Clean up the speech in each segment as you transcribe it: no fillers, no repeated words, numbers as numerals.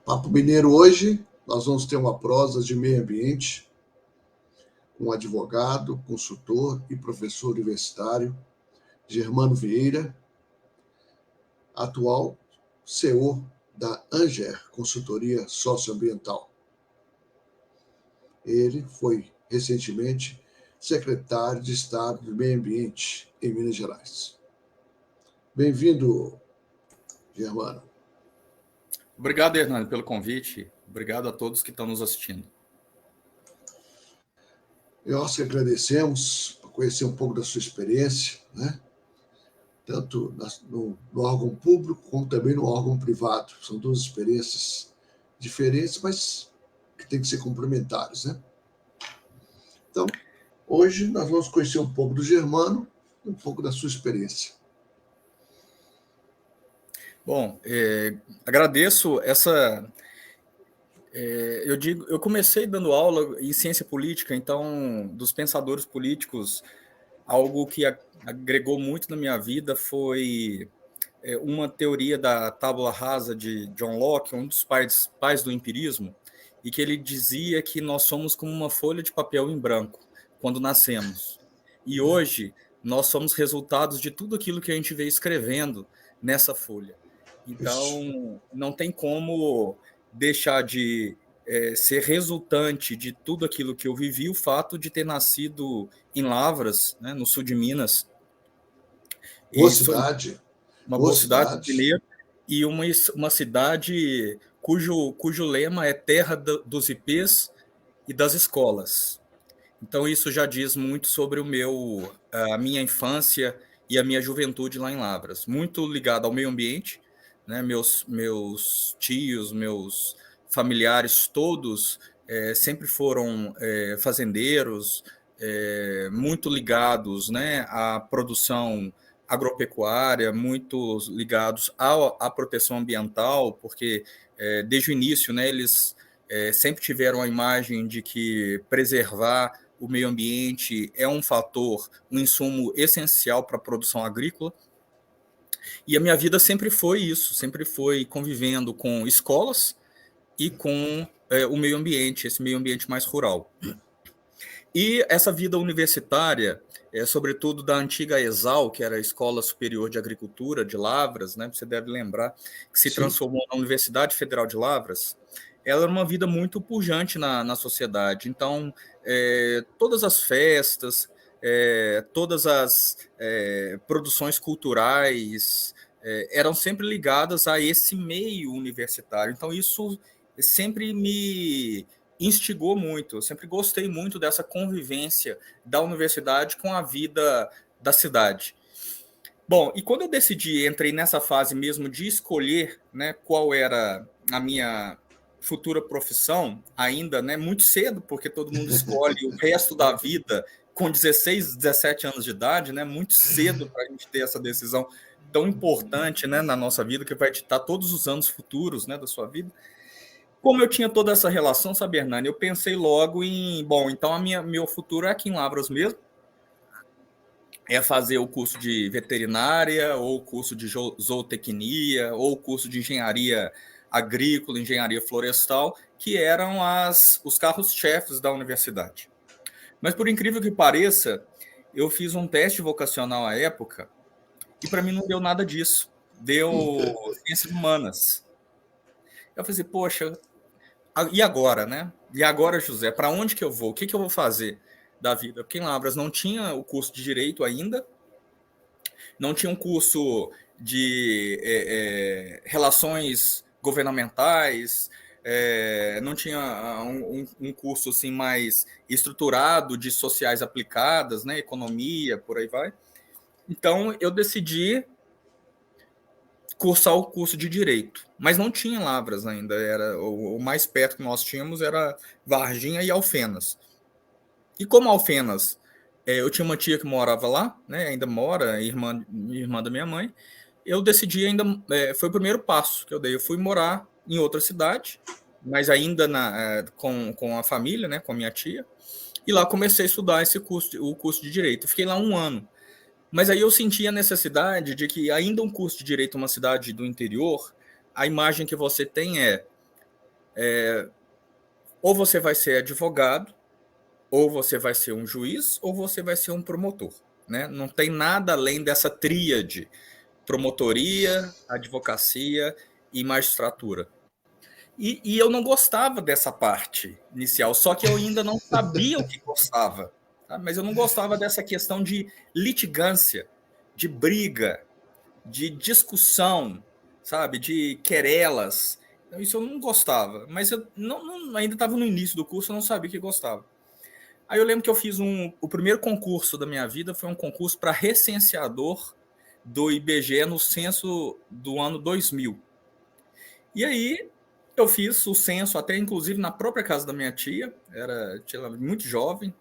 Papo Mineiro hoje, nós vamos ter uma prosa de meio ambiente com um advogado, consultor e professor universitário, Germano Vieira, atual CEO da Anger, Consultoria Socioambiental. Ele foi, recentemente, secretário de Estado do Meio Ambiente em Minas Gerais. Bem-vindo, Germano. Obrigado, Hernando, pelo convite. Obrigado a todos que estão nos assistindo. Nós que agradecemos por conhecer um pouco da sua experiência, né? Tanto no órgão público como também no órgão privado. São duas experiências diferentes, mas que têm que ser complementares, né? Então, hoje nós vamos conhecer um pouco do Germano e um pouco da sua experiência. Bom, agradeço essa... eu comecei dando aula em ciência política, então, dos pensadores políticos, algo que agregou muito na minha vida foi uma teoria da tábula rasa de John Locke, um dos pais do empirismo, e que ele dizia que nós somos como uma folha de papel em branco quando nascemos. E hoje nós somos resultados de tudo aquilo que a gente veio escrevendo nessa folha. Então, não tem como deixar de ser resultante de tudo aquilo que eu vivi, o fato de ter nascido em Lavras, né, no sul de Minas. Boa cidade. Uma boa cidade, primeiro, e uma cidade cujo lema é terra dos ipês e das escolas. Então, isso já diz muito sobre a minha infância e a minha juventude lá em Lavras. Muito ligado ao meio ambiente, né? Meus tios, meus familiares todos sempre foram fazendeiros, muito ligados, né, à produção agropecuária, muito ligados à proteção ambiental, porque desde o início, né, eles sempre tiveram a imagem de que preservar o meio ambiente é um fator, um insumo essencial para a produção agrícola. E a minha vida sempre foi isso, sempre foi convivendo com escolas e com o meio ambiente, esse meio ambiente mais rural. E essa vida universitária, sobretudo da antiga ESAL, que era a Escola Superior de Agricultura de Lavras, né, você deve lembrar, que se transformou na Universidade Federal de Lavras, ela era uma vida muito pujante na sociedade. Então, todas as festas, todas as produções culturais eram sempre ligadas a esse meio universitário. Então, isso sempre me instigou muito. Eu sempre gostei muito dessa convivência da universidade com a vida da cidade. Bom, e quando eu entrei nessa fase mesmo de escolher, né, qual era a minha futura profissão, ainda, né, muito cedo, porque todo mundo escolhe o resto da vida com 16, 17 anos de idade, né, muito cedo para a gente ter essa decisão tão importante, né, na nossa vida, que vai ditar todos os anos futuros, né, da sua vida. Como eu tinha toda essa relação, sabe, Hernani, eu pensei logo em, bom, então meu futuro é aqui em Lavras mesmo, é fazer o curso de veterinária, ou o curso de zootecnia, ou o curso de engenharia agrícola, engenharia florestal, que eram os carros-chefes da universidade. Mas, por incrível que pareça, eu fiz um teste vocacional à época, e para mim não deu nada disso. Deu ciências humanas. Eu falei, poxa, e agora, né? E agora, José, para onde que eu vou? O que eu vou fazer da vida? Porque em Lavras não tinha o curso de Direito ainda, não tinha um curso de relações governamentais, não tinha um curso assim, mais estruturado de sociais aplicadas, né? Economia, por aí vai. Então, eu decidi cursar o curso de Direito, mas não tinha Lavras ainda, era o mais perto que nós tínhamos era Varginha e Alfenas. E como Alfenas, eu tinha uma tia que morava lá, né, ainda mora, irmã da minha mãe, eu decidi ainda, foi o primeiro passo que eu dei, eu fui morar em outra cidade, mas ainda com a família, né, com a minha tia, e lá comecei a estudar o curso de Direito. Fiquei lá 1 ano. Mas aí eu senti a necessidade de que, ainda um curso de Direito em uma cidade do interior, a imagem que você tem ou você vai ser advogado, ou você vai ser um juiz, ou você vai ser um promotor, né? Não tem nada além dessa tríade: promotoria, advocacia e magistratura. E eu não gostava dessa parte inicial, só que eu ainda não sabia o que gostava. Tá? Mas eu não gostava dessa questão de litigância, de briga, de discussão, sabe, de querelas. Isso eu não gostava, mas eu ainda estava no início do curso, eu não sabia que gostava. Aí eu lembro que eu fiz o primeiro concurso da minha vida foi um concurso para recenseador do IBGE no censo do ano 2000. E aí eu fiz o censo até inclusive na própria casa da minha tia, era muito jovem,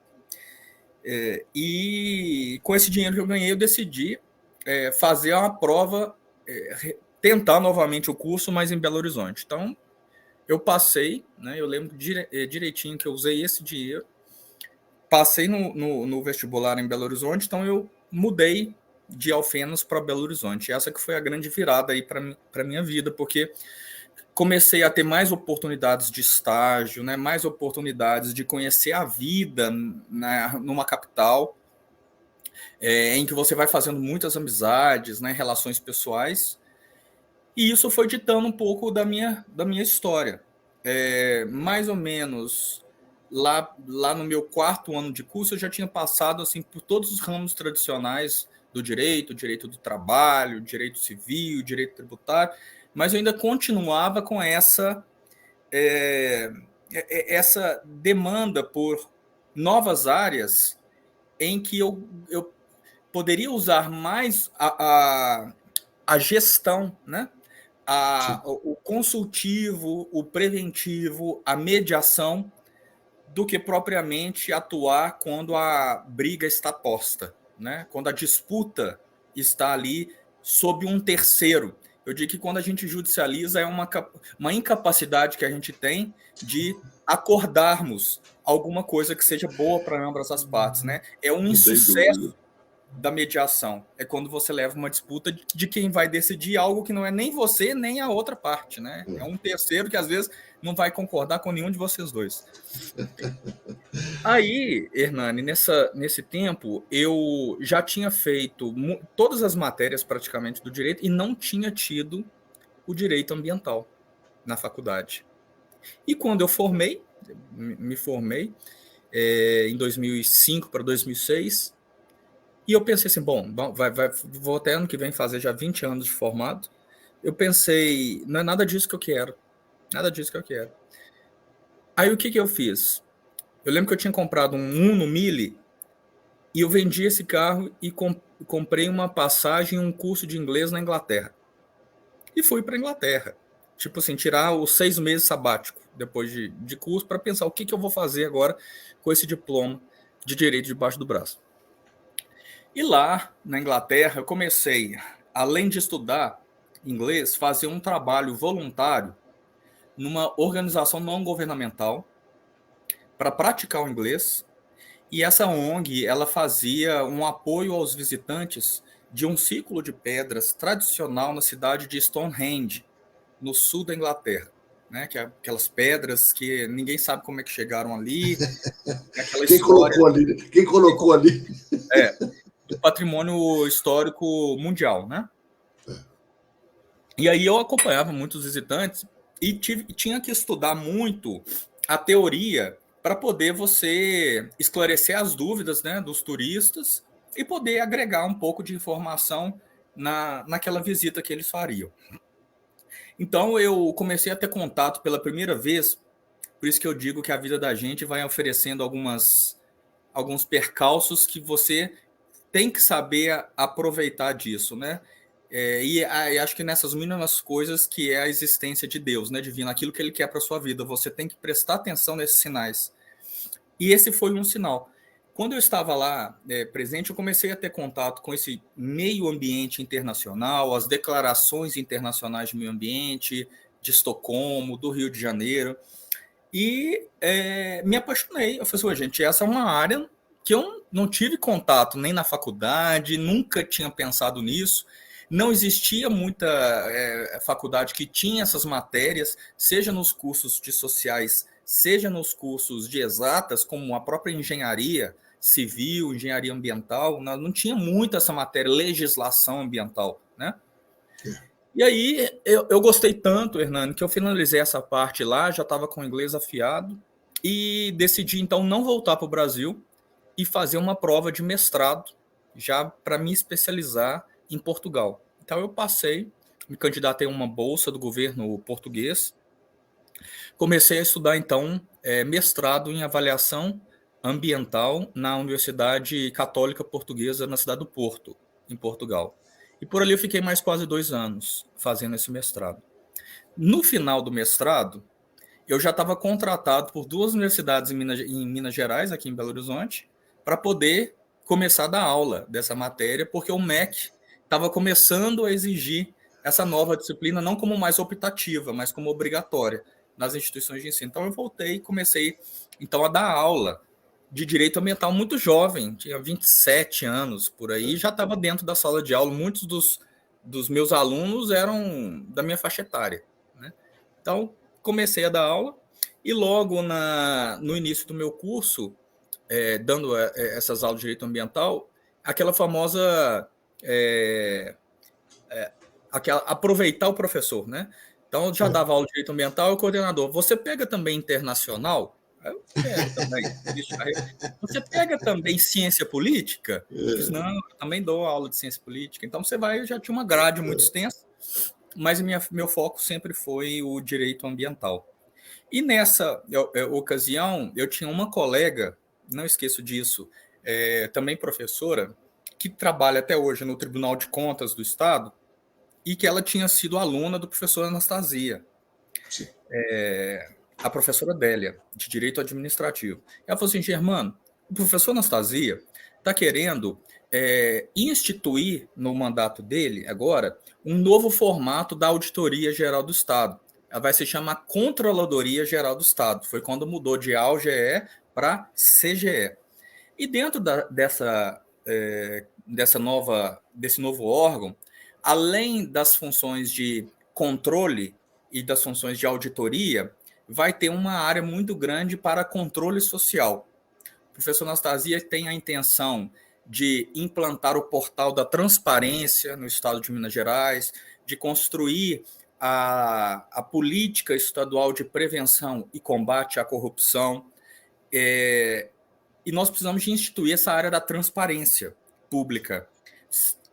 e com esse dinheiro que eu ganhei eu decidi fazer uma prova, tentar novamente o curso, mas em Belo Horizonte. Então eu passei, né, eu lembro direitinho que eu usei esse dinheiro, passei no vestibular em Belo Horizonte, então eu mudei de Alfenas para Belo Horizonte. Essa que foi a grande virada aí para minha vida, porque comecei a ter mais oportunidades de estágio, né, mais oportunidades de conhecer a vida, né, numa capital, em que você vai fazendo muitas amizades, né, relações pessoais, e isso foi ditando um pouco da minha história. Mais ou menos lá no meu quarto ano de curso, eu já tinha passado assim por todos os ramos tradicionais do direito do trabalho, direito civil, direito tributário, mas eu ainda continuava com essa demanda por novas áreas em que eu poderia usar mais a gestão, né? O consultivo, o preventivo, a mediação, do que propriamente atuar quando a briga está posta, né? Quando a disputa está ali sob um terceiro. Eu digo que quando a gente judicializa é uma incapacidade que a gente tem de acordarmos alguma coisa que seja boa para ambas as partes, né? É um insucesso da mediação. É quando você leva uma disputa de quem vai decidir algo que não é nem você, nem a outra parte, né? É um terceiro que às vezes não vai concordar com nenhum de vocês dois. Aí, Hernani, nesse tempo, eu já tinha feito todas as matérias praticamente do direito e não tinha tido o direito ambiental na faculdade. E quando eu me formei em 2005 para 2006, e eu pensei assim, bom, vou até ano que vem fazer já 20 anos de formado. Eu pensei, não é nada disso que eu quero. Nada disso que eu quero. Aí o que eu fiz? Eu lembro que eu tinha comprado um Uno Mille e eu vendi esse carro e comprei uma passagem, um curso de inglês na Inglaterra. E fui para a Inglaterra. Tipo assim, tirar os 6 meses sabático depois de curso para pensar o que eu vou fazer agora com esse diploma de direito debaixo do braço. E lá, na Inglaterra, eu comecei, além de estudar inglês, fazer um trabalho voluntário numa organização não governamental para praticar o inglês. E essa ONG, ela fazia um apoio aos visitantes de um círculo de pedras tradicional na cidade de Stonehenge, no sul da Inglaterra. Né? Que é aquelas pedras que ninguém sabe como é que chegaram ali. Quem colocou ali? Quem colocou ali? Do patrimônio histórico mundial, né? E aí eu acompanhava muitos visitantes e tinha que estudar muito a teoria para poder você esclarecer as dúvidas, né, dos turistas e poder agregar um pouco de informação naquela visita que eles fariam. Então eu comecei a ter contato pela primeira vez, por isso que eu digo que a vida da gente vai oferecendo alguns percalços que você tem que saber aproveitar disso, né? E acho que nessas mínimas coisas que é a existência de Deus, né, divino, aquilo que Ele quer para sua vida, você tem que prestar atenção nesses sinais. E esse foi um sinal. Quando eu estava lá presente, eu comecei a ter contato com esse meio ambiente internacional, as declarações internacionais de meio ambiente, de Estocolmo, do Rio de Janeiro, e me apaixonei. Eu falei assim, gente, essa é uma área que eu não tive contato nem na faculdade, nunca tinha pensado nisso. Não existia muita faculdade que tinha essas matérias, seja nos cursos de sociais, seja nos cursos de exatas, como a própria engenharia civil, engenharia ambiental, não tinha muito essa matéria, legislação ambiental, né? E aí eu gostei tanto, Hernani, que eu finalizei essa parte lá, já estava com o inglês afiado, e decidi então não voltar para o Brasil e fazer uma prova de mestrado, já para me especializar em Portugal. Então eu passei, me candidatei a uma bolsa do governo português, comecei a estudar então mestrado em avaliação ambiental na Universidade Católica Portuguesa na cidade do Porto, em Portugal. E por ali eu fiquei mais quase 2 anos fazendo esse mestrado. No final do mestrado, eu já estava contratado por 2 universidades em Minas Gerais, aqui em Belo Horizonte, para poder começar a dar aula dessa matéria, porque o MEC estava começando a exigir essa nova disciplina, não como mais optativa, mas como obrigatória nas instituições de ensino. Então eu voltei e comecei então a dar aula de direito ambiental muito jovem, tinha 27 anos por aí, já estava dentro da sala de aula, muitos dos meus alunos eram da minha faixa etária, né? Então comecei a dar aula e logo no início do meu curso, dando essas aulas de direito ambiental, aquela famosa aproveitar o professor, né? Então já dava aula de direito ambiental e o coordenador, você pega também internacional? Eu pego também. Você pega também ciência política? Eu fiz, não, eu também dou aula de ciência política. Então você vai, eu já tinha uma grade muito extensa, mas meu foco sempre foi o direito ambiental. E nessa ocasião, eu tinha uma colega, não esqueço disso, também professora, que trabalha até hoje no Tribunal de Contas do Estado, e que ela tinha sido aluna do professor Anastasia, a professora Délia, de Direito Administrativo. Ela falou assim, Germano, o professor Anastasia está querendo instituir no mandato dele, agora, um novo formato da Auditoria Geral do Estado. Ela vai se chamar Controladoria Geral do Estado. Foi quando mudou de AUGE para CGE. E dentro desse novo órgão, além das funções de controle e das funções de auditoria, vai ter uma área muito grande para controle social. O professor Anastasia tem a intenção de implantar o portal da transparência no estado de Minas Gerais, de construir a política estadual de prevenção e combate à corrupção. E nós precisamos de instituir essa área da transparência pública.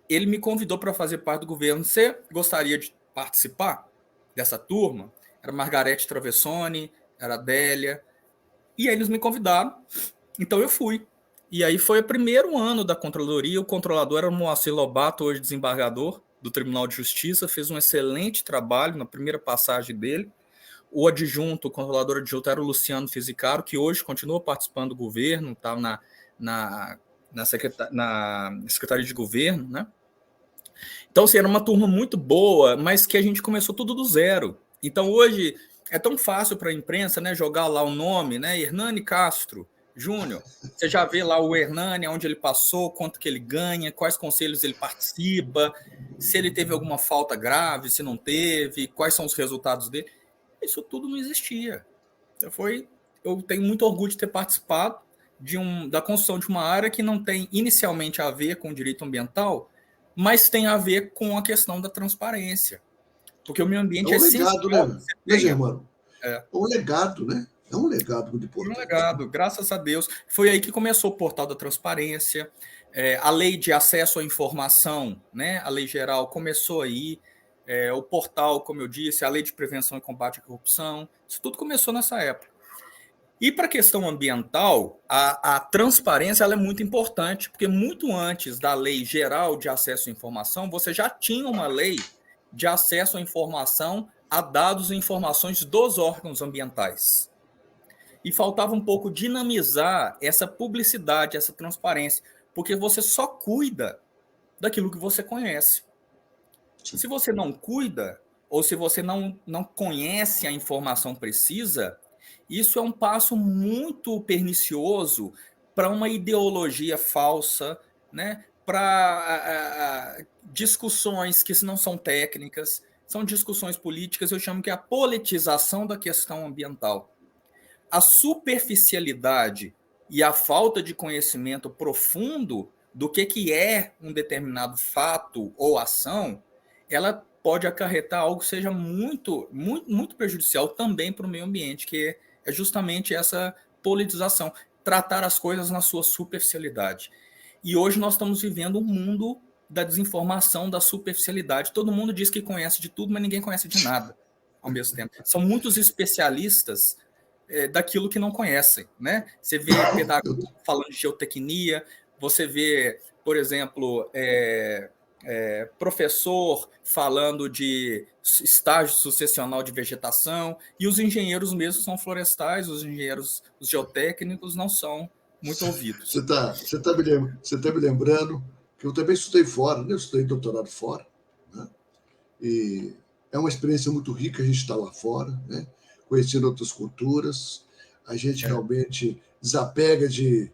Ele me convidou para fazer parte do governo. Você gostaria de participar dessa turma? Era Margarete Travessoni, era Adélia. E aí eles me convidaram. Então eu fui. E aí foi o primeiro ano da controladoria. O controlador era o Moacir Lobato, hoje desembargador do Tribunal de Justiça. Fez um excelente trabalho na primeira passagem dele. O adjunto, o controlador adjunto era o Luciano Fisicaro, que hoje continua participando do governo, está na Secretaria de Governo, né? Então, assim, era uma turma muito boa, mas que a gente começou tudo do zero. Então, hoje, é tão fácil para a imprensa, né, jogar lá o nome, né, Hernani Castro Júnior. Você já vê lá o Hernani, onde ele passou, quanto que ele ganha, quais conselhos ele participa, se ele teve alguma falta grave, se não teve, quais são os resultados dele. Isso tudo não existia. Eu tenho muito orgulho de ter participado da construção de uma área que não tem inicialmente a ver com o direito ambiental, mas tem a ver com a questão da transparência. Porque o meio ambiente é um legado, né, Germano? É um legado, né? É um legado muito importante. Um legado, graças a Deus. Foi aí que começou o portal da transparência, a lei de acesso à informação, né? A lei geral começou aí, o portal, como eu disse, a lei de prevenção e combate à corrupção, isso tudo começou nessa época. E para a questão ambiental, a transparência ela é muito importante, porque muito antes da lei geral de acesso à informação, você já tinha uma lei de acesso à informação a dados e informações dos órgãos ambientais. E faltava um pouco dinamizar essa publicidade, essa transparência, porque você só cuida daquilo que você conhece. Se você não cuida, ou se você não conhece a informação precisa, isso é um passo muito pernicioso para uma ideologia falsa, né? para discussões que não são técnicas, são discussões políticas, eu chamo que é a politização da questão ambiental. A superficialidade e a falta de conhecimento profundo do que é um determinado fato ou ação, ela pode acarretar algo que seja muito, muito, muito prejudicial também para o meio ambiente, que é justamente essa politização, tratar as coisas na sua superficialidade. E hoje nós estamos vivendo um mundo da desinformação, da superficialidade. Todo mundo diz que conhece de tudo, mas ninguém conhece de nada ao mesmo tempo. São muitos especialistas daquilo que não conhecem, né? Você vê pedagogo falando de geotecnia, você vê, por exemplo, professor falando de estágio sucessional de vegetação, e os engenheiros mesmo são florestais, os engenheiros, os geotécnicos não são muito ouvidos. Você tá me lembrando que eu também estudei fora, né? Eu estudei doutorado fora, né? E é uma experiência muito rica a gente estar lá fora, né? Conhecendo outras culturas, a gente realmente desapega de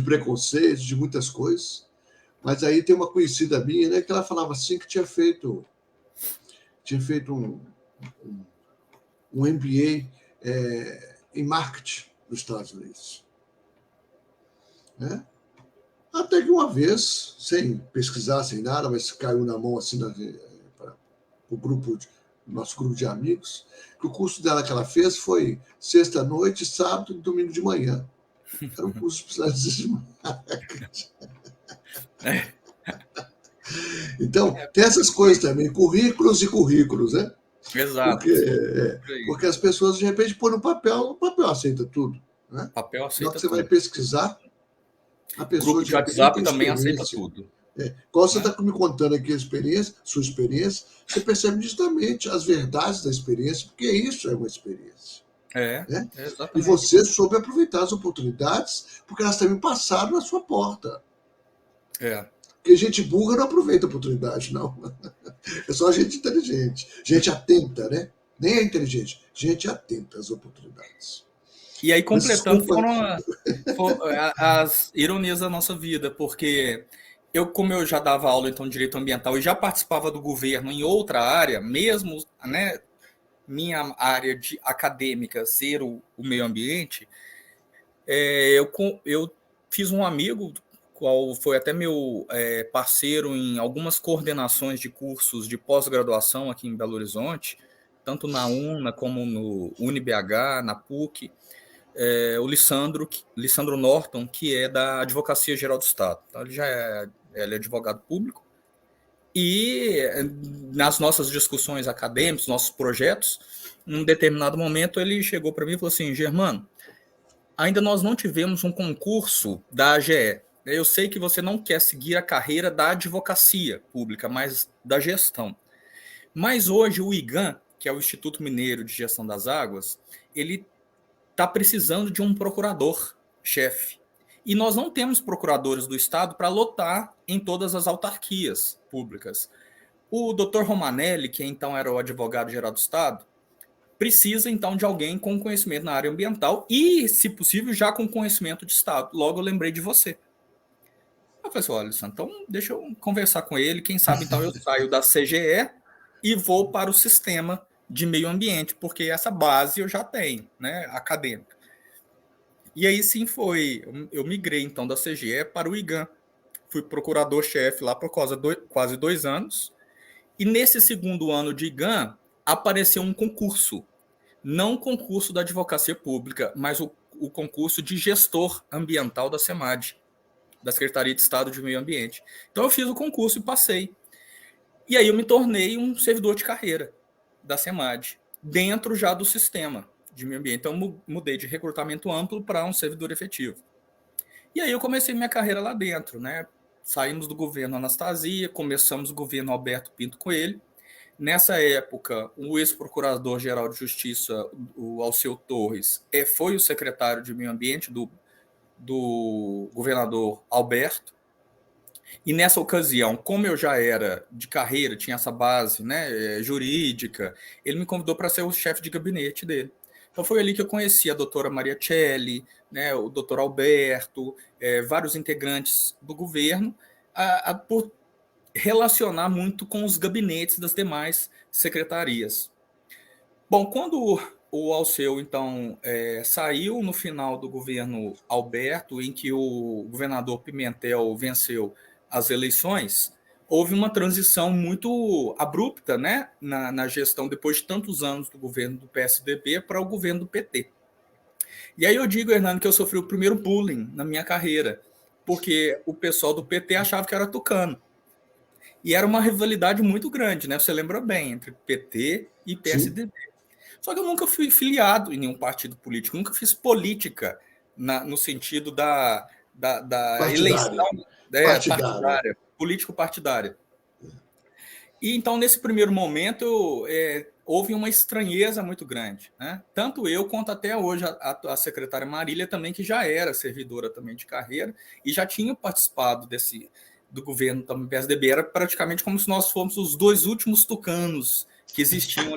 preconceitos, de muitas coisas. Mas aí tem uma conhecida minha, né, que ela falava assim que tinha feito um MBA em marketing nos Estados Unidos, né? Até que uma vez, sem pesquisar, sem nada, mas caiu na mão assim para o grupo, nosso grupo de amigos, que o curso dela que ela fez foi sexta-noite, sábado e domingo de manhã. Era um curso especializado de marketing. Então, tem essas coisas também, currículos e currículos, né? Exato. Porque as pessoas, de repente, põem no papel, o papel aceita tudo. Né? Papel aceita tudo. Você tudo. vai pesquisar, a pessoa grupo de WhatsApp também aceita tudo. Qual você está me contando aqui sua experiência, você percebe justamente as verdades da experiência, porque isso é uma experiência. Né? E você soube aproveitar as oportunidades, porque elas também passaram na sua porta. Porque gente burra não aproveita a oportunidade, não. É só gente inteligente, gente atenta, né? Nem é inteligente, gente atenta às oportunidades. E aí, completando, foram as ironias da nossa vida, porque como eu já dava aula então, de direito ambiental e já participava do governo em outra área, mesmo, né, minha área acadêmica ser o meio ambiente, eu fiz um amigo, qual foi até meu parceiro em algumas coordenações de cursos de pós-graduação aqui em Belo Horizonte, tanto na UNA como no UniBH, na PUC, o Lissandro Norton, que é da Advocacia Geral do Estado. Então, ele é advogado público. E nas nossas discussões acadêmicas, nossos projetos, em um determinado momento ele chegou para mim e falou assim: Germano, ainda nós não tivemos um concurso da AGE. Eu sei que você não quer seguir a carreira da advocacia pública, mas da gestão. Mas hoje o IGAM, que é o Instituto Mineiro de Gestão das Águas, ele está precisando de um procurador-chefe. E nós não temos procuradores do Estado para lotar em todas as autarquias públicas. O doutor Romanelli, que então era o advogado-geral do Estado, precisa então de alguém com conhecimento na área ambiental e, se possível, já com conhecimento de Estado. Logo eu lembrei de você. Eu falei assim: olha, então deixa eu conversar com ele, quem sabe então eu saio da CGE e vou para o sistema de meio ambiente, porque essa base eu já tenho, né, acadêmica. E aí sim eu migrei então da CGE para o IGAM, fui procurador-chefe lá por quase 2 anos, e nesse segundo ano de IGAM apareceu um concurso, não o concurso da advocacia pública, mas o concurso de gestor ambiental da SEMAD, da Secretaria de Estado de Meio Ambiente. Então eu fiz o concurso e passei. E aí eu me tornei um servidor de carreira da SEMAD, dentro já do sistema de meio ambiente. Então mudei de recrutamento amplo para um servidor efetivo. E aí eu comecei minha carreira lá dentro, né? Saímos do governo Anastasia, começamos o governo Alberto Pinto Coelho. Nessa época, o ex-procurador-geral de Justiça, o Alceu Torres, foi o secretário de Meio Ambiente do governador Alberto. E nessa ocasião, como eu já era de carreira, tinha essa base, né, jurídica, ele me convidou para ser o chefe de gabinete dele. Então foi ali que eu conheci a doutora Maria Celli, né, o doutor Alberto, vários integrantes do governo, por relacionar muito com os gabinetes das demais secretarias. Bom, quando o Alceu, então, saiu no final do governo Alberto, em que o governador Pimentel venceu as eleições, houve uma transição muito abrupta, né, na gestão, depois de tantos anos do governo do PSDB para o governo do PT. E aí eu digo, Hernando, que eu sofri o primeiro bullying na minha carreira, porque o pessoal do PT achava que era tucano. E era uma rivalidade muito grande, né? Você lembra bem, entre PT e PSDB. Sim. Só que eu nunca fui filiado em nenhum partido político, nunca fiz política no sentido da eleição partidária, político-partidária. E então, nesse primeiro momento, houve uma estranheza muito grande, né? Tanto eu quanto até hoje a secretária Marília também, que já era servidora também de carreira e já tinha participado do governo também PSDB, era praticamente como se nós fôssemos os dois últimos tucanos que existiam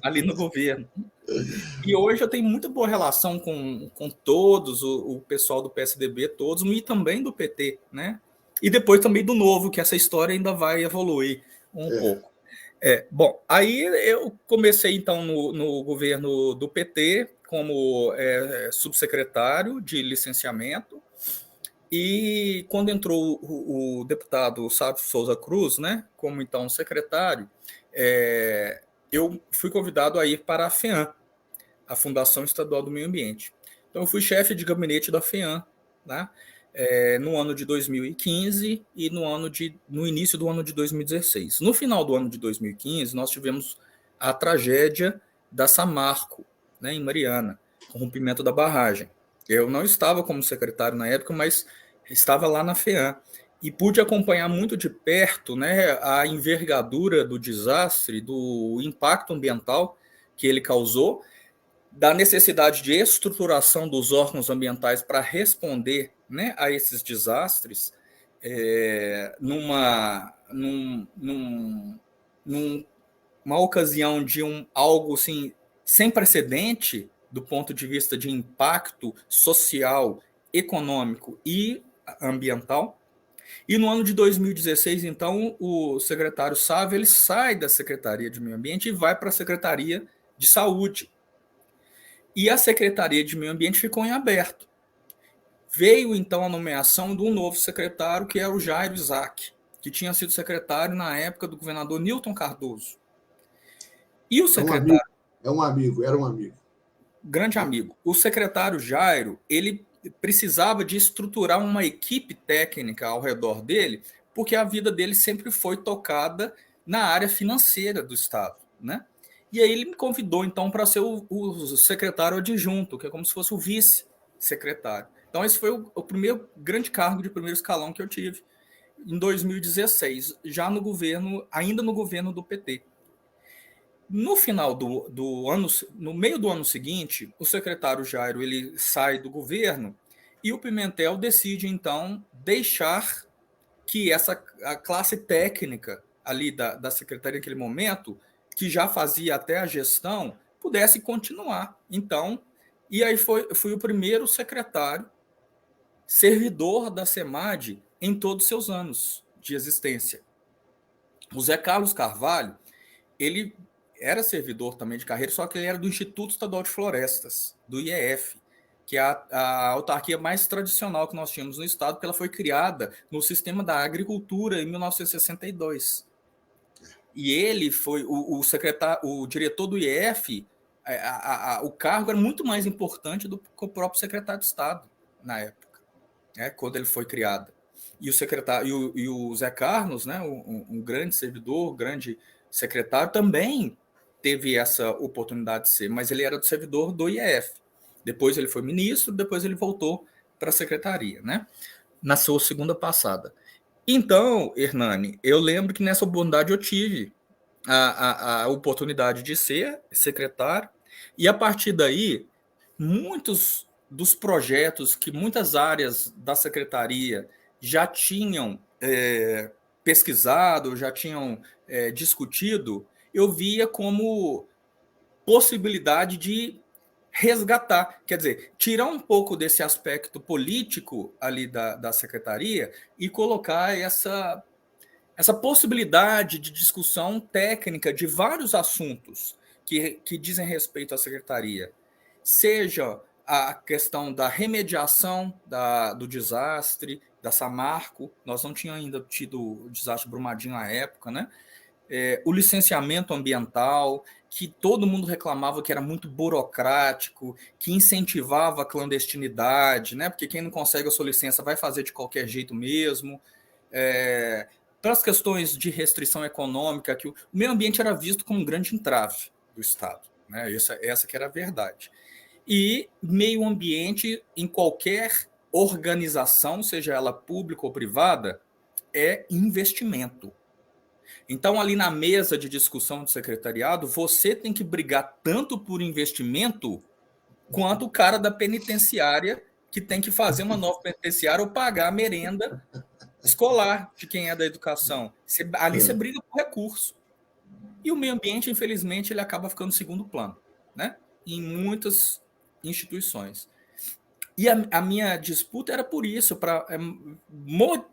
ali no governo. E hoje eu tenho muita boa relação com todos, o pessoal do PSDB, todos, e também do PT, né? E depois também do Novo, que essa história ainda vai evoluir um pouco. Bom, aí eu comecei, então, no governo do PT como subsecretário de licenciamento, e quando entrou o deputado Sábio Souza Cruz, né, como, então, secretário, eu fui convidado a ir para a FEAM, a Fundação Estadual do Meio Ambiente. Então, eu fui chefe de gabinete da FEAM, né, no ano de 2015 e no início do ano de 2016. No final do ano de 2015, nós tivemos a tragédia da Samarco, né, em Mariana, com o rompimento da barragem. Eu não estava como secretário na época, mas estava lá na FEAM e pude acompanhar muito de perto, né, a envergadura do desastre, do impacto ambiental que ele causou, da necessidade de estruturação dos órgãos ambientais para responder, né, a esses desastres, numa ocasião de algo assim, sem precedente do ponto de vista de impacto social, econômico e ambiental. E no ano de 2016, então, o secretário Sávio ele sai da Secretaria de Meio Ambiente e vai para a Secretaria de Saúde. E a Secretaria de Meio Ambiente ficou em aberto. Veio, então, a nomeação de um novo secretário, que era o Jairo Isaac, que tinha sido secretário na época do governador Newton Cardoso. E o secretário... Era um amigo. Grande amigo. O secretário Jairo, ele precisava de estruturar uma equipe técnica ao redor dele, porque a vida dele sempre foi tocada na área financeira do Estado, né? E aí ele me convidou, então, para ser o secretário adjunto, que é como se fosse o vice-secretário. Então, esse foi o primeiro grande cargo de primeiro escalão que eu tive em 2016, já no governo, ainda no governo do PT. No final do ano, no meio do ano seguinte, o secretário Jairo ele sai do governo e o Pimentel decide, então, deixar que a classe técnica ali da secretaria naquele momento, que já fazia até a gestão, pudesse continuar. Então, e aí fui o primeiro secretário servidor da SEMAD em todos os seus anos de existência. O Zé Carlos Carvalho, ele era servidor também de carreira, só que ele era do Instituto Estadual de Florestas, do IEF, que é a autarquia mais tradicional que nós tínhamos no estado, porque ela foi criada no sistema da agricultura em 1962. E ele foi o secretário, o diretor do IEF, o cargo era muito mais importante do que o próprio secretário de Estado na época, né, quando ele foi criado. E o secretário e o Zé Carlos, né, um grande servidor, grande secretário, também teve essa oportunidade de ser, mas ele era do servidor do IEF. Depois ele foi ministro, depois ele voltou para a secretaria, né? Na sua segunda passada. Então, Hernani, eu lembro que nessa oportunidade eu tive a oportunidade de ser secretário, e a partir daí, muitos dos projetos que muitas áreas da secretaria já tinham pesquisado, já tinham discutido, eu via como possibilidade de resgatar, quer dizer, tirar um pouco desse aspecto político ali da secretaria e colocar essa possibilidade de discussão técnica de vários assuntos que dizem respeito à secretaria, seja a questão da remediação do desastre, da Samarco, nós não tínhamos ainda tido o desastre Brumadinho à época, né? O licenciamento ambiental, que todo mundo reclamava que era muito burocrático, que incentivava a clandestinidade, né? Porque quem não consegue a sua licença vai fazer de qualquer jeito mesmo. Para as questões de restrição econômica, que o meio ambiente era visto como um grande entrave do Estado, né? Essa que era a verdade. E meio ambiente, em qualquer organização, seja ela pública ou privada, é investimento. Então, ali na mesa de discussão do secretariado, você tem que brigar tanto por investimento quanto o cara da penitenciária que tem que fazer uma nova penitenciária ou pagar a merenda escolar de quem é da educação. Ali você briga por recurso. E o meio ambiente, infelizmente, ele acaba ficando em segundo plano, né? Em muitas instituições. E a minha disputa era por isso, para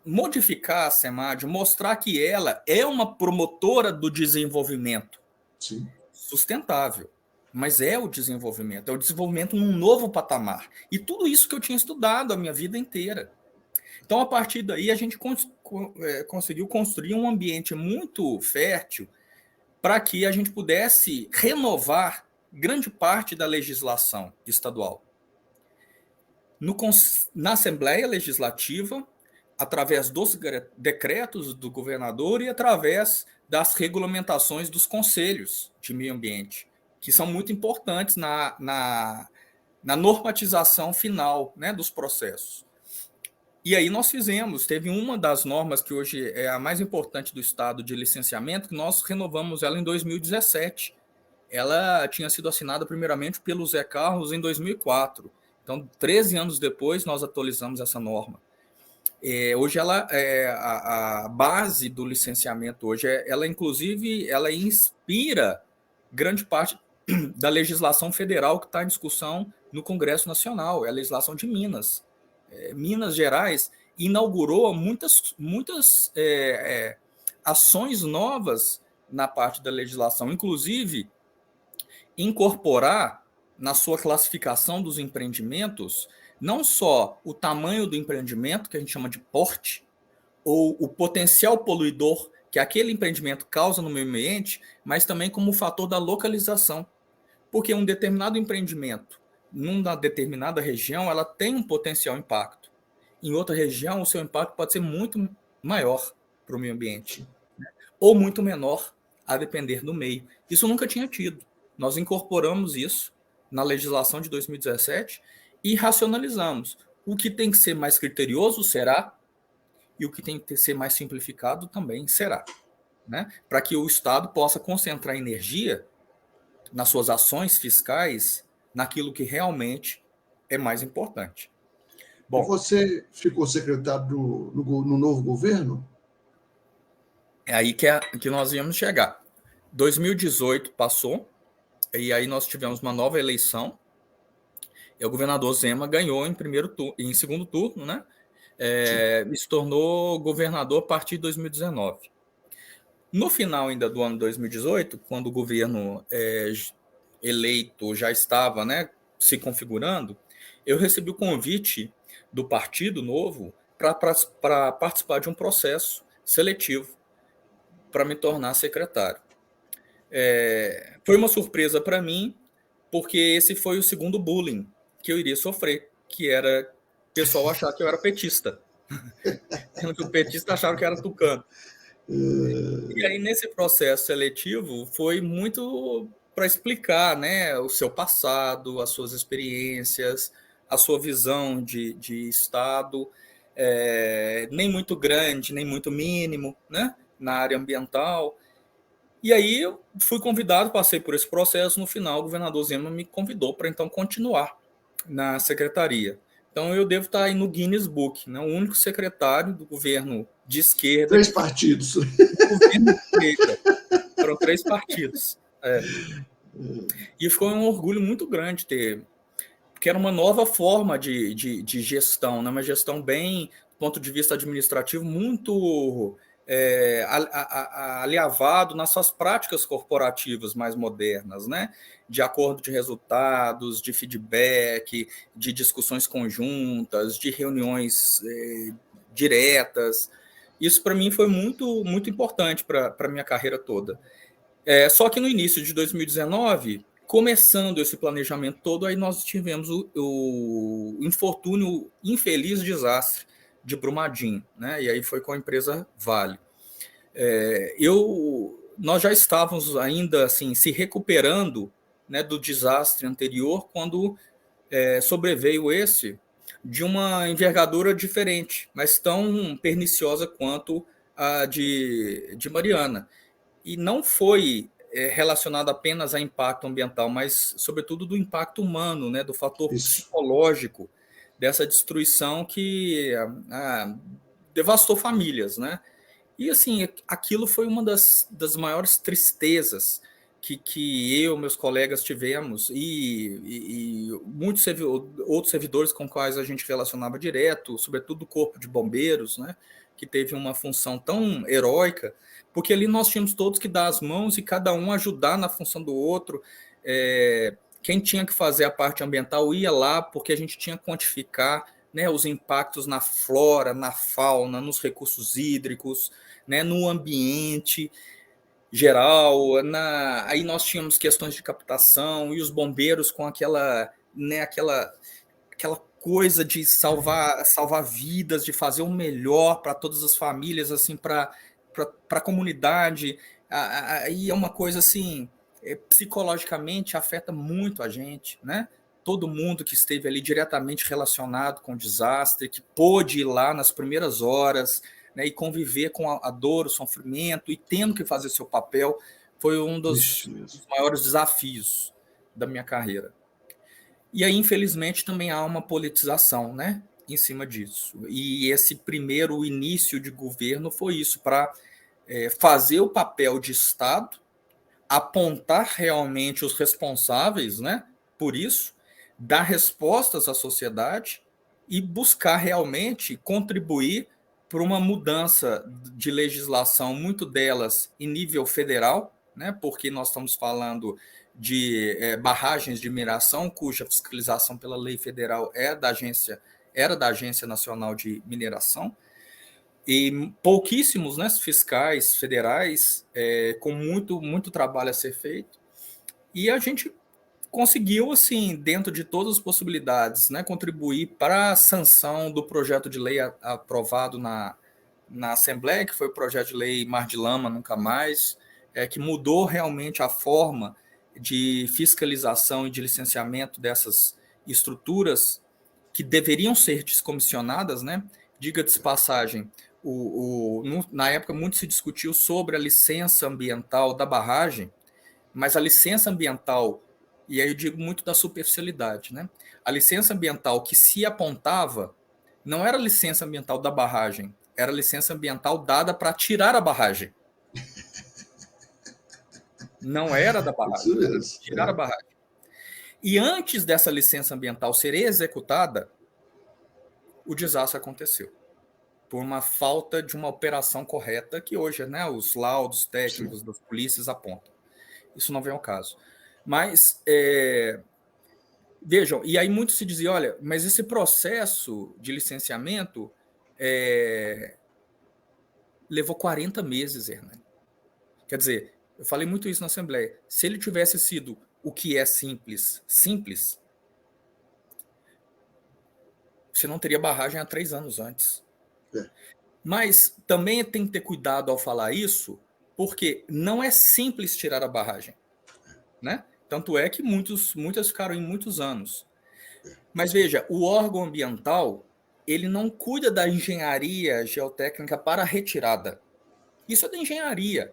modificar a SEMAD, mostrar que ela é uma promotora do desenvolvimento. Sim. Sustentável. Mas é o desenvolvimento num novo patamar. E tudo isso que eu tinha estudado a minha vida inteira. Então, a partir daí, a gente conseguiu construir um ambiente muito fértil para que a gente pudesse renovar grande parte da legislação estadual. Na Assembleia Legislativa, através dos decretos do governador e através das regulamentações dos conselhos de meio ambiente, que são muito importantes na normatização final, né, dos processos. E aí nós teve uma das normas que hoje é a mais importante do estado de licenciamento, que nós renovamos ela em 2017. Ela tinha sido assinada primeiramente pelo Zé Carlos em 2004. Então, 13 anos depois, nós atualizamos essa norma. Hoje, ela é a base do licenciamento. Hoje, ela, inclusive, ela inspira grande parte da legislação federal que está em discussão no Congresso Nacional. É a legislação de Minas. Minas Gerais inaugurou muitas ações novas na parte da legislação, inclusive incorporar na sua classificação dos empreendimentos não só o tamanho do empreendimento, que a gente chama de porte, ou o potencial poluidor que aquele empreendimento causa no meio ambiente, mas também como o fator da localização. Porque um determinado empreendimento, numa determinada região, ela tem um potencial impacto. Em outra região, o seu impacto pode ser muito maior para o meio ambiente, né? Ou muito menor, a depender do meio. Isso nunca tinha tido. Nós incorporamos isso na legislação de 2017 e racionalizamos. O que tem que ser mais criterioso será, e o que tem que ser mais simplificado também será, né? Para que o Estado possa concentrar energia nas suas ações fiscais, naquilo que realmente é mais importante. Bom, e você ficou secretário no novo governo? É aí que nós íamos chegar. 2018 passou, e aí nós tivemos uma nova eleição, e o governador Zema ganhou em segundo turno, né? E se tornou governador a partir de 2019. No final ainda do ano 2018, quando o governo eleito já estava, né, se configurando, eu recebi o convite do Partido Novo para participar de um processo seletivo para me tornar secretário. Foi uma surpresa para mim, porque esse foi o segundo bullying que eu iria sofrer, que era o pessoal achar que eu era petista. O petista achava que eu era tucano. E aí, nesse processo seletivo, foi muito para explicar, né, o seu passado, as suas experiências, a sua visão de Estado, nem muito grande, nem muito mínimo, né, na área ambiental. E aí eu fui convidado, passei por esse processo, no final o governador Zema me convidou para então continuar na secretaria. Então eu devo estar aí no Guinness Book, né, o único secretário do governo de esquerda. 3 partidos. Governo de direita. Foram 3 partidos. E foi um orgulho muito grande ter porque era uma nova forma de gestão, né? Uma gestão bem, do ponto de vista administrativo, muito alinhavado nas suas práticas corporativas mais modernas, né? De acordo de resultados, de feedback, de discussões conjuntas, de reuniões diretas. Isso, para mim, foi muito, muito importante para a minha carreira toda. Só que no início de 2019, começando esse planejamento todo, aí nós tivemos o infortúnio, infeliz desastre de Brumadinho, né? E aí foi com a empresa Vale. Nós já estávamos ainda assim se recuperando, né, do desastre anterior, quando sobreveio esse de uma envergadura diferente, mas tão perniciosa quanto a de Mariana. E não foi relacionado apenas a impacto ambiental, mas, sobretudo, do impacto humano, né, do fator Isso. psicológico dessa destruição que devastou famílias, né? E, assim, aquilo foi uma das maiores tristezas que eu, meus colegas tivemos, e muitos outros servidores com quais a gente relacionava direto, sobretudo o Corpo de Bombeiros, né, que teve uma função tão heróica, porque ali nós tínhamos todos que dar as mãos e cada um ajudar na função do outro. Quem tinha que fazer a parte ambiental ia lá, porque a gente tinha que quantificar, né, os impactos na flora, na fauna, nos recursos hídricos, né, no ambiente geral. Aí nós tínhamos questões de captação e os bombeiros com aquela coisa de salvar vidas, de fazer o melhor para todas as famílias, assim, para a comunidade. Aí é uma coisa assim, psicologicamente afeta muito a gente, né? Todo mundo que esteve ali diretamente relacionado com o desastre, que pôde ir lá nas primeiras horas, né, e conviver com a dor, o sofrimento, e tendo que fazer seu papel, foi um dos maiores desafios da minha carreira. E aí, infelizmente, também há uma politização, né, em cima disso. E esse primeiro início de governo foi isso, para fazer o papel de Estado, apontar realmente os responsáveis, né, por isso, dar respostas à sociedade e buscar realmente contribuir para uma mudança de legislação, muito delas em nível federal, né, porque nós estamos falando de barragens de mineração, cuja fiscalização pela lei federal era da Agência Nacional de Mineração, e pouquíssimos, né, fiscais federais, com muito trabalho a ser feito, e a gente conseguiu, assim, dentro de todas as possibilidades, né, contribuir para a sanção do projeto de lei aprovado na Assembleia, que foi o projeto de lei Mar de Lama Nunca Mais, que mudou realmente a forma de fiscalização e de licenciamento dessas estruturas que deveriam ser descomissionadas, né? Diga-se de passagem, na época muito se discutiu sobre a licença ambiental da barragem, mas a licença ambiental, e aí eu digo muito da superficialidade, né? A licença ambiental que se apontava não era a licença ambiental da barragem, era a licença ambiental dada para tirar a barragem. Não era da barragem, era tirar a barragem. E antes dessa licença ambiental ser executada, o desastre aconteceu, por uma falta de uma operação correta, que hoje, né, os laudos técnicos das polícias apontam. Isso não vem ao caso. Mas, vejam, e aí muito se dizia, olha, mas esse processo de licenciamento levou 40 meses, Hernani. Quer dizer, eu falei muito isso na Assembleia. Se ele tivesse sido o que é simples, você não teria barragem há 3 anos antes. Mas também tem que ter cuidado ao falar isso, porque não é simples tirar a barragem, né? Tanto é que muitas ficaram em muitos anos. Mas veja, o órgão ambiental, ele não cuida da engenharia geotécnica para a retirada. Isso é da engenharia.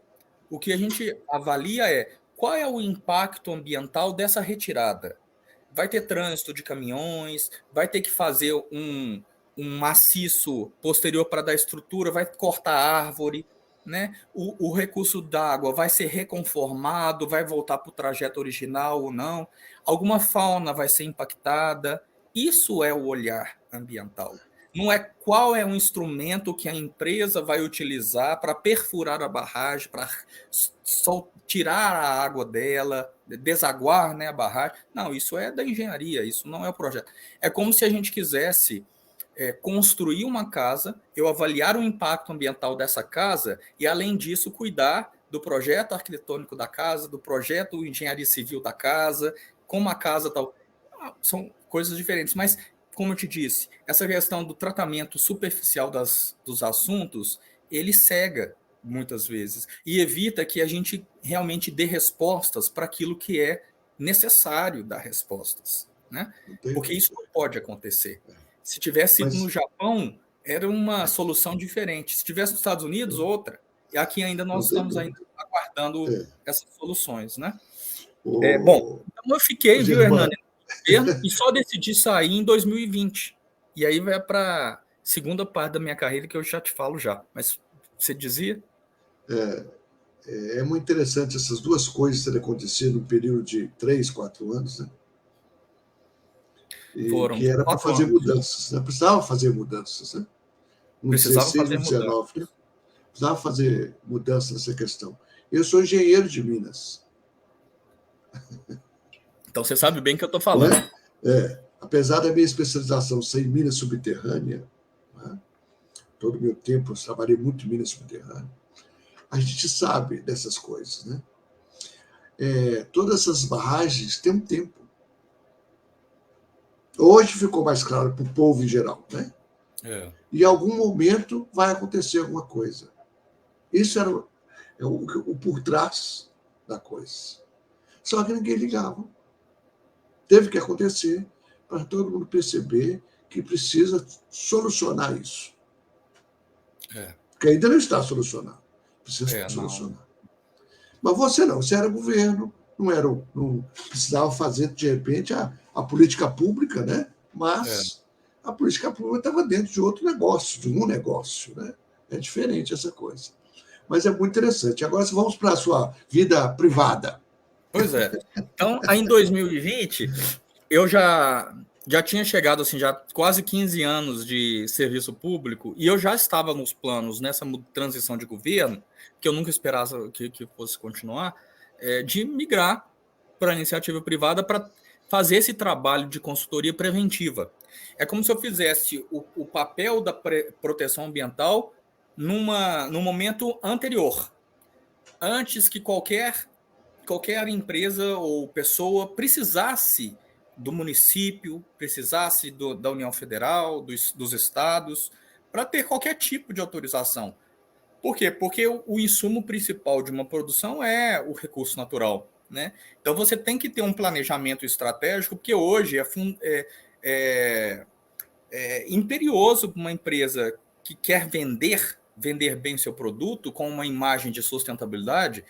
O que a gente avalia é qual é o impacto ambiental dessa retirada. Vai ter trânsito de caminhões, vai ter que fazer um maciço posterior para dar estrutura, vai cortar árvore, né? O recurso d'água vai ser reconformado, vai voltar para o trajeto original ou não, alguma fauna vai ser impactada. Isso é o olhar ambiental. Não é qual é o instrumento que a empresa vai utilizar para perfurar a barragem, para tirar a água dela, desaguar, né, a barragem. Não, isso é da engenharia, isso não é o projeto. É como se a gente quisesse construir uma casa, eu avaliar o impacto ambiental dessa casa e, além disso, cuidar do projeto arquitetônico da casa, do projeto engenharia civil da casa, como a casa tal. São coisas diferentes, mas, como eu te disse, essa questão do tratamento superficial dos assuntos, ele cega muitas vezes e evita que a gente realmente dê respostas para aquilo que é necessário dar respostas, né? Porque isso não pode acontecer. Se tivesse sido no Japão, era uma solução diferente. Se tivesse nos Estados Unidos, outra. E aqui ainda nós estamos ainda aguardando essas soluções, né? Bom, então eu fiquei, viu, Hernani, no governo e só decidi sair em 2020. E aí vai para a segunda parte da minha carreira que eu já te falo já. Mas você dizia? É muito interessante essas duas coisas terem acontecido no período de 3, 4 anos, né? Foram que era para fazer anos. mudanças, né? Precisava fazer mudanças, né? No Precisava 16, fazer no 19, mudança. né? Precisava fazer mudanças nessa questão. Eu sou engenheiro de Minas. Então você sabe bem o que eu estou falando. Apesar da minha especialização ser em Minas subterrânea, né? Todo o meu tempo eu trabalhei muito em Minas subterrânea, a gente sabe dessas coisas, né? Todas essas barragens têm um tempo. Hoje ficou mais claro para o povo em geral, né? E em algum momento vai acontecer alguma coisa. Isso era o por trás da coisa. Só que ninguém ligava. Teve que acontecer para todo mundo perceber que precisa solucionar isso. Porque ainda não está solucionado. Precisa solucionar. Mas você não, você era governo, não precisava fazer, de repente, a política pública, né? Mas a política pública estava dentro de outro negócio, de um negócio, né? É diferente essa coisa. Mas é muito interessante. Agora vamos para a sua vida privada. Pois é. Então, aí em 2020, eu já tinha chegado, assim, já quase 15 anos de serviço público e eu já estava nos planos, nessa transição de governo, que eu nunca esperava que fosse continuar, de migrar para a iniciativa privada para fazer esse trabalho de consultoria preventiva. É como se eu fizesse o papel da proteção ambiental num momento anterior, antes que qualquer empresa ou pessoa precisasse do município, precisasse da União Federal, dos estados, para ter qualquer tipo de autorização. Por quê? Porque o insumo principal de uma produção é o recurso natural, né? Então você tem que ter um planejamento estratégico, porque hoje é imperioso para uma empresa que quer vender bem seu produto com uma imagem de sustentabilidade,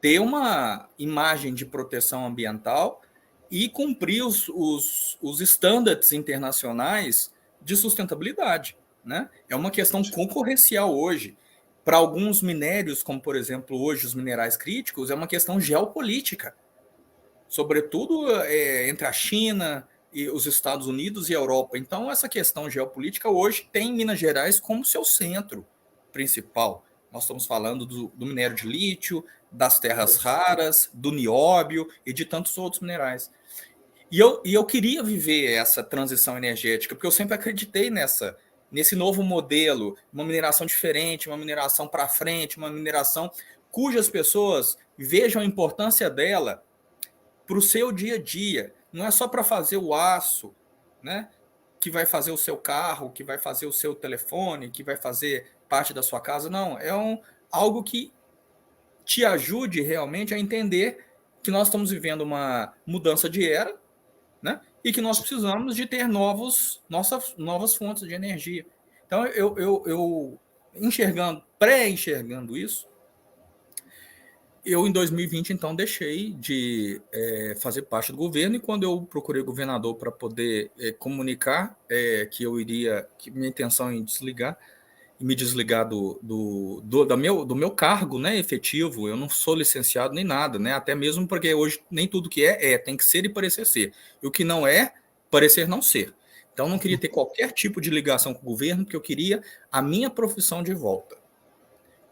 ter uma imagem de proteção ambiental e cumprir os estándares internacionais de sustentabilidade, né? É uma questão concorrencial hoje. Para alguns minérios, como por exemplo hoje os minerais críticos, é uma questão geopolítica, sobretudo entre a China e os Estados Unidos e a Europa. Então essa questão geopolítica hoje tem Minas Gerais como seu centro principal. Nós estamos falando do minério de lítio, das terras raras, do nióbio e de tantos outros minerais. E eu queria viver essa transição energética, porque eu sempre acreditei nesse novo modelo, uma mineração diferente, uma mineração para frente, uma mineração cujas pessoas vejam a importância dela para o seu dia a dia. Não é só para fazer o aço, né? Que vai fazer o seu carro, que vai fazer o seu telefone, que vai fazer parte da sua casa. Não, é algo que te ajude realmente a entender que nós estamos vivendo uma mudança de era, né? E que nós precisamos de ter novas fontes de energia. Então, eu pré-enxergando isso, eu, em 2020, então, deixei de fazer parte do governo, e quando eu procurei o governador para poder comunicar que minha intenção em desligar, e me desligar do meu cargo, né, efetivo. Eu não sou licenciado nem nada, né, até mesmo porque hoje nem tudo que tem que ser e parecer ser. E o que não é, parecer não ser. Então, eu não queria ter qualquer tipo de ligação com o governo, porque eu queria a minha profissão de volta.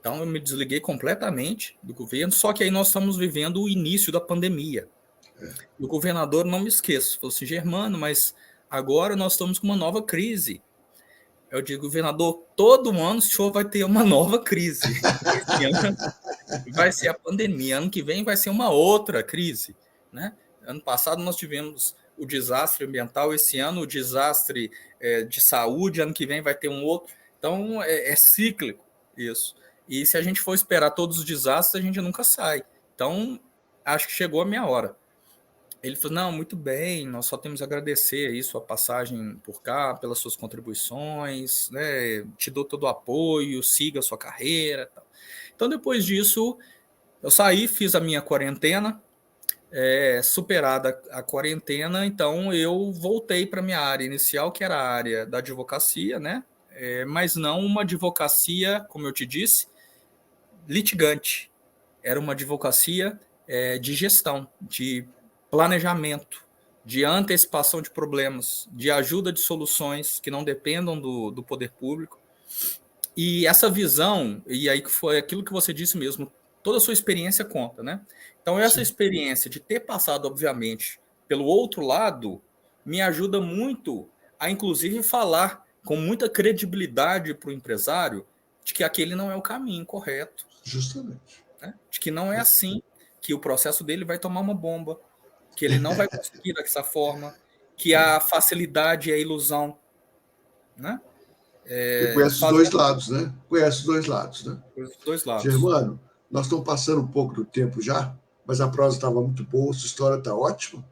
Então, eu me desliguei completamente do governo, só que aí nós estamos vivendo o início da pandemia. E o governador, não me esqueço, falou assim: Germano, mas agora nós estamos com uma nova crise. Eu digo: governador, todo ano o senhor vai ter uma nova crise. Esse ano vai ser a pandemia, ano que vem vai ser uma outra crise, né? Ano passado nós tivemos o desastre ambiental, esse ano o desastre de saúde, ano que vem vai ter um outro. Então, é cíclico isso. E se a gente for esperar todos os desastres, a gente nunca sai. Então, acho que chegou a minha hora. Ele falou: não, muito bem, nós só temos a agradecer aí sua passagem por cá, pelas suas contribuições, né? Te dou todo o apoio, siga a sua carreira. Tal. Então, depois disso, eu saí, fiz a minha quarentena, superada a quarentena, então eu voltei para a minha área inicial, que era a área da advocacia, né? Mas não uma advocacia, como eu te disse, litigante. Era uma advocacia de gestão, de planejamento, de antecipação de problemas, de ajuda de soluções que não dependam do poder público. E essa visão, e aí que foi aquilo que você disse mesmo, toda a sua experiência conta, né? Então, essa Sim. experiência de ter passado, obviamente, pelo outro lado, me ajuda muito a, inclusive, falar com muita credibilidade para o empresário de que aquele não é o caminho correto. Justamente. Né? De que não é assim, que o processo dele vai tomar uma bomba, que ele não vai conseguir dessa forma, que a facilidade é a ilusão. Né? Porque conhece os dois lados, né? Conhece os dois lados, né? Os dois lados. Germano, nós estamos passando um pouco do tempo já, mas a prosa estava muito boa, sua história está ótima.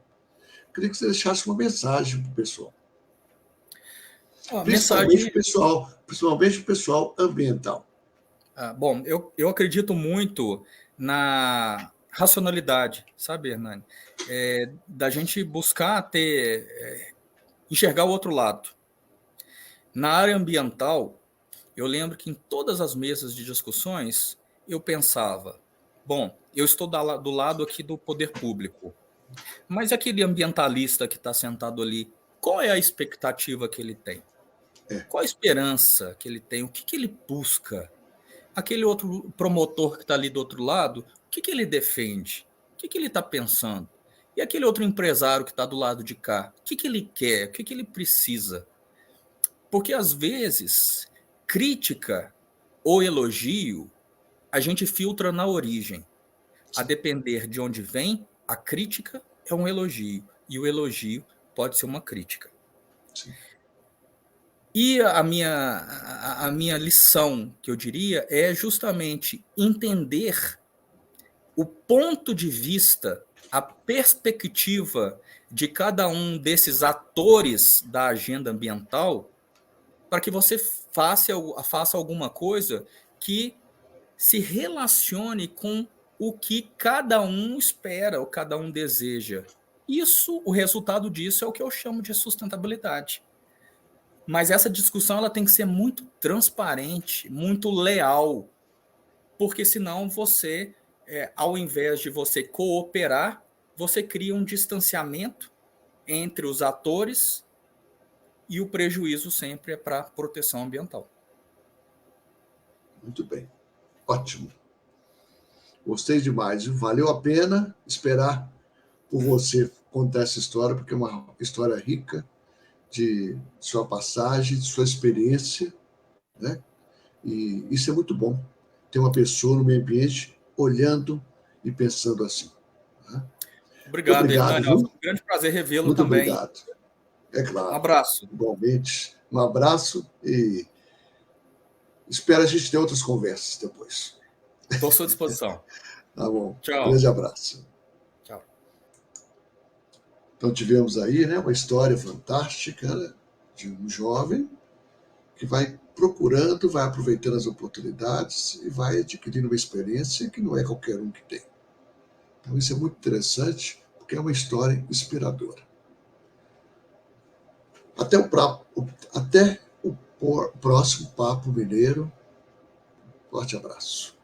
Queria que você deixasse uma mensagem para o pessoal. Principalmente o pessoal ambiental. Bom, eu acredito muito na racionalidade, sabe, Hernani? Da gente buscar enxergar o outro lado. Na área ambiental, eu lembro que em todas as mesas de discussões, eu pensava, bom, eu estou do lado aqui do poder público, mas aquele ambientalista que está sentado ali, qual é a expectativa que ele tem? Qual a esperança que ele tem? O que ele busca? Aquele outro promotor que está ali do outro lado, o que ele defende? O que ele está pensando? E aquele outro empresário que está do lado de cá, o que ele quer? O que ele precisa? Porque, às vezes, crítica ou elogio, a gente filtra na origem. A depender de onde vem, a crítica é um elogio. E o elogio pode ser uma crítica. Sim. E a minha lição, que eu diria, é justamente entender o ponto de vista, a perspectiva de cada um desses atores da agenda ambiental, para que você faça alguma coisa que se relacione com o que cada um espera, ou cada um deseja. O resultado disso é o que eu chamo de sustentabilidade. Mas essa discussão ela tem que ser muito transparente, muito leal, porque senão você, ao invés de você cooperar, você cria um distanciamento entre os atores e o prejuízo sempre é para a proteção ambiental. Muito bem. Ótimo. Gostei demais. Valeu a pena esperar por você contar essa história, porque é uma história rica de sua passagem, de sua experiência, né? E isso é muito bom, ter uma pessoa no meio ambiente olhando e pensando assim. Né? Obrigado, Hernani. Viu? Foi um grande prazer revê-lo Muito também. Obrigado. É claro. Um abraço. Igualmente. Um abraço e espero a gente ter outras conversas depois. Estou à sua disposição. Tá bom. Tchau. Grande abraço. Tchau. Então tivemos aí, né, uma história fantástica, né, de um jovem que vai procurando, vai aproveitando as oportunidades e vai adquirindo uma experiência que não é qualquer um que tem. Então isso é muito interessante, porque é uma história inspiradora. Até o próximo Papo Mineiro. Forte abraço.